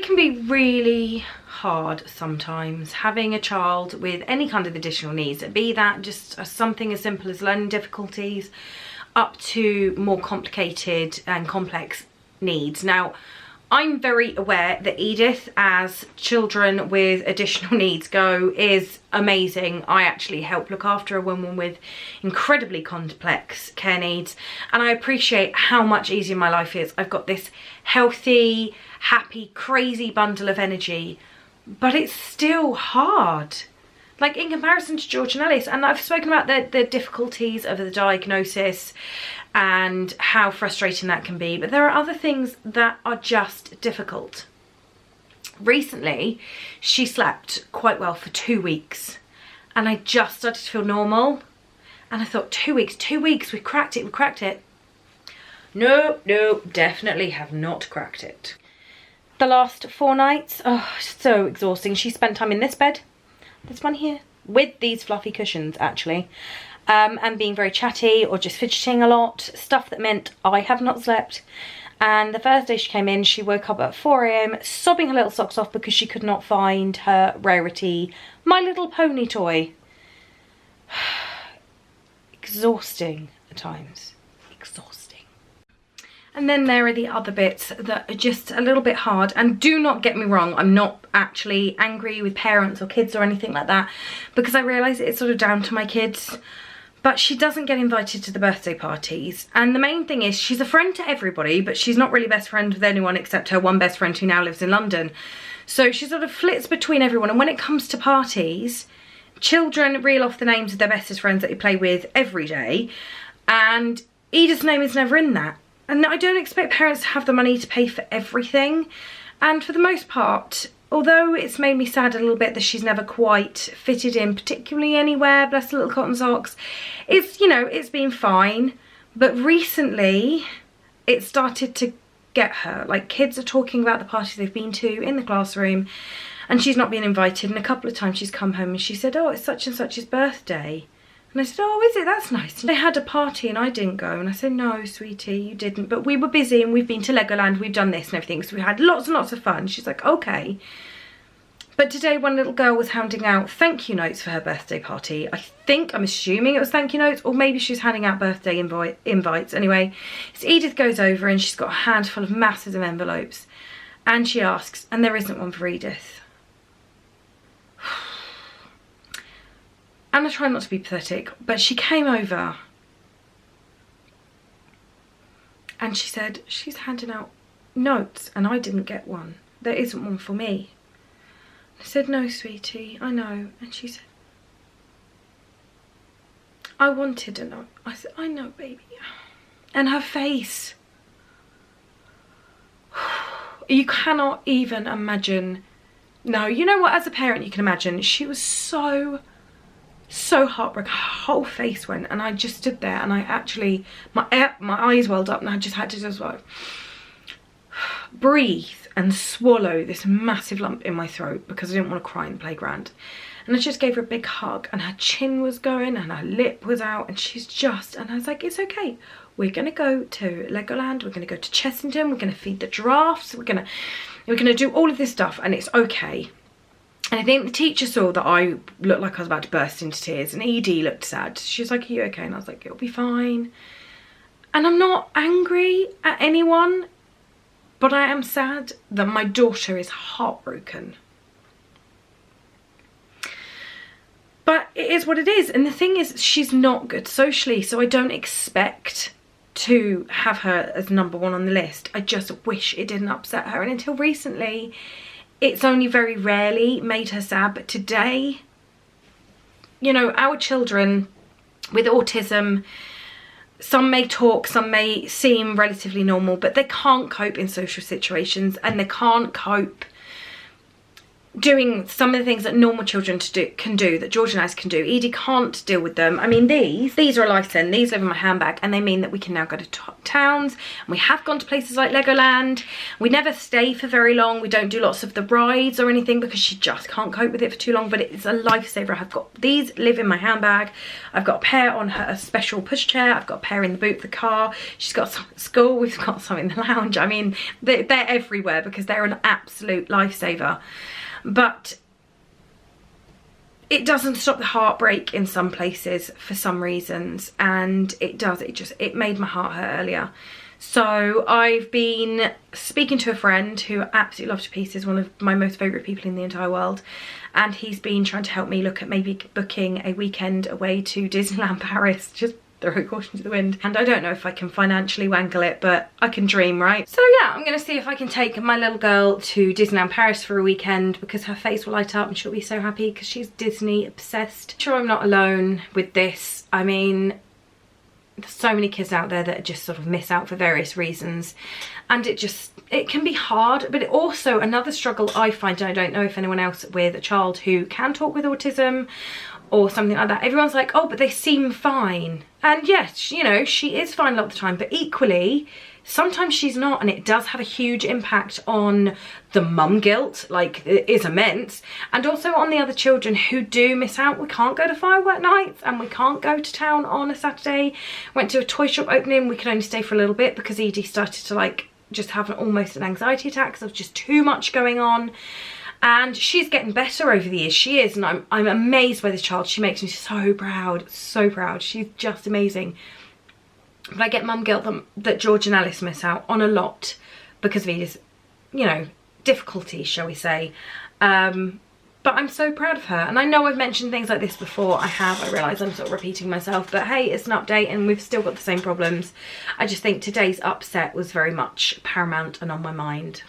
can be really hard sometimes, having a child with any kind of additional needs, be that just something as simple as learning difficulties up to more complicated and complex needs. Now, I'm very aware that Edith, as children with additional needs go, is amazing. I actually help look after a woman with incredibly complex care needs, and I appreciate how much easier my life is. I've got this healthy, happy, crazy bundle of energy, but it's still hard. Like, in comparison to George and Alice, and I've spoken about the difficulties of the diagnosis and how frustrating that can be, but there are other things that are just difficult. Recently, she slept quite well for 2 weeks, and I just started to feel normal, and I thought, 2 weeks, we cracked it. No, definitely have not cracked it. The last 4 nights, oh, so exhausting. She spent time in this bed, this one here, with these fluffy cushions actually, and being very chatty or just fidgeting a lot, stuff that meant I have not slept. And the first day she came in, she woke up at 4 AM sobbing her little socks off because she could not find her rarity My Little Pony toy. Exhausting at times, exhausting. And then there are the other bits that are just a little bit hard. And do not get me wrong, I'm not actually angry with parents or kids or anything like that, because I realise it's sort of down to my kids. But she doesn't get invited to the birthday parties. And the main thing is, she's a friend to everybody, but she's not really best friend with anyone except her one best friend who now lives in London. So she sort of flits between everyone. And when it comes to parties, children reel off the names of their bestest friends that they play with every day. And Edith's name is never in that. And I don't expect parents to have the money to pay for everything. And for the most part, although it's made me sad a little bit that she's never quite fitted in particularly anywhere, bless the little cotton socks, it's, you know, it's been fine. But recently, it started to get her. Like, kids are talking about the parties they've been to in the classroom, and she's not been invited. And a couple of times she's come home and she said, oh, it's such and such's birthday. And I said, oh, is it? That's nice. And they had a party and I didn't go. And I said, no, sweetie, you didn't. But we were busy and we've been to Legoland, we've done this and everything. So we had lots and lots of fun. She's like, okay. But today one little girl was handing out thank you notes for her birthday party. I'm assuming it was thank you notes, or maybe she was handing out birthday invites. Anyway, so Edith goes over and she's got a handful of masses of envelopes. And she asks, and there isn't one for Edith. And I try not to be pathetic, but she came over and she said, she's handing out notes and I didn't get one. There isn't one for me. I said, no, sweetie, I know. And she said, I wanted a note. I said, I know, baby. And her face. You cannot even imagine. No, you know what, as a parent you can imagine. She was so heartbroken. Her whole face went, and I just stood there and I actually, my eyes welled up and I just had to just like breathe and swallow this massive lump in my throat because I didn't want to cry in the playground. And I just gave her a big hug, and her chin was going and her lip was out, and she's just, and I was like, it's okay, we're gonna go to Legoland, we're gonna go to Chessington, we're gonna feed the giraffes, we're gonna do all of this stuff, and it's okay. And I think the teacher saw that I looked like I was about to burst into tears, and Edie looked sad. She was like, are you okay? And I was like, it'll be fine. And I'm not angry at anyone, but I am sad that my daughter is heartbroken. But it is what it is. And the thing is, she's not good socially, so I don't expect to have her as number one on the list. I just wish it didn't upset her. And until recently, it's only very rarely made her sad. But today, you know, our children with autism, some may talk, some may seem relatively normal, but they can't cope in social situations, and they can't cope doing some of the things that normal children can do, that George and I can do. Edie can't deal with them. I mean, these are a license. These live in my handbag, and they mean that we can now go to towns, and we have gone to places like Legoland. We never stay for very long. We don't do lots of the rides or anything because she just can't cope with it for too long, but it's a lifesaver. I've got these live in my handbag. I've got a pair on her special pushchair. I've got a pair in the boot of the car. She's got some at school. We've got some in the lounge. I mean, they're everywhere because they're an absolute lifesaver. But it doesn't stop the heartbreak in some places for some reasons, and it made my heart hurt earlier. So I've been speaking to a friend who I absolutely love to pieces, one of my most favourite people in the entire world, and he's been trying to help me look at maybe booking a weekend away to Disneyland Paris, just throw caution to the wind. And I don't know if I can financially wangle it, but I can dream, right? So yeah, I'm gonna see if I can take my little girl to Disneyland Paris for a weekend, because her face will light up and she'll be so happy because she's Disney obsessed. Sure, I'm not alone with this. I mean, there's so many kids out there that just sort of miss out for various reasons, and it can be hard. But it also, another struggle I find, and I don't know if anyone else with a child who can talk with autism or something like that, everyone's like, oh, but they seem fine. And yes, you know, she is fine a lot of the time, but equally sometimes she's not, and it does have a huge impact on the mum guilt, like it is immense, and also on the other children who do miss out. We can't go to firework nights, and we can't go to town on a Saturday. Went to a toy shop opening, we could only stay for a little bit because Edie started to like just have almost an anxiety attack because there was just too much going on. And she's getting better over the years, she is, and I'm amazed by this child. She makes me so proud, so proud. She's just amazing. But I get mum guilt that George and Alice miss out on a lot because of Edith's, you know, difficulties, shall we say. But I'm so proud of her. And I know I've mentioned things like this before. I realise I'm sort of repeating myself, but hey, it's an update and we've still got the same problems. I just think today's upset was very much paramount and on my mind.